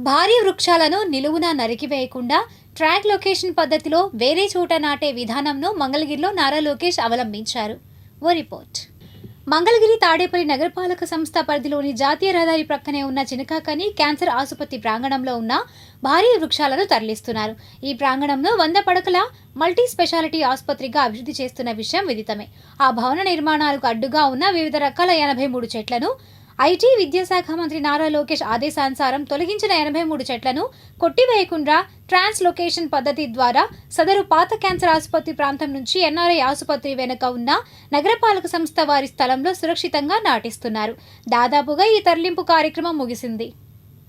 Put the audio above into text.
భారీ వృక్షాలను నిలువునా నరికివేయకుండా track location పద్ధతిలో వేరే చోట నాటే విధానంను మంగళగిరిలో నారా లోకేష్ అవలంబించారు. ఓ రిపోర్ట్. మంగళగిరి తాడేపల్లి నగరపాలక సంస్థ పరిధిలోని జాతీయ రహదారి ప్రక్కనే ఉన్న చినకాకని క్యాన్సర్ ఆసుపత్రి ప్రాంగణంలో ఉన్న భారీ వృక్షాలను తరలిస్తున్నారు. ఈ ప్రాంగణంలో 100 పడకల మల్టీ స్పెషాలిటీ ఆసుపత్రిగా అభివృద్ధి చేస్తున్న విషయం విదితమే. ఆ భవన నిర్మాణాలకు అడ్డుగా ఉన్న వివిధ రకాల 83 చెట్లను ఐటీ విద్యాశాఖ మంత్రి నారా లోకేష్ ఆదేశానుసారం తొలగించిన 83 చెట్లను కొట్టివేయకుండా ట్రాన్స్లొకేషన్ పద్ధతి ద్వారా సదరు పాత క్యాన్సర్ ఆసుపత్రి ప్రాంతం నుంచి ఎన్ఆర్ఐ ఆసుపత్రి వెనుక ఉన్న నగరపాలక సంస్థ వారి స్థలంలో సురక్షితంగా నాటిస్తున్నారు. దాదాపుగా ఈ తరలింపు కార్యక్రమం ముగిసింది.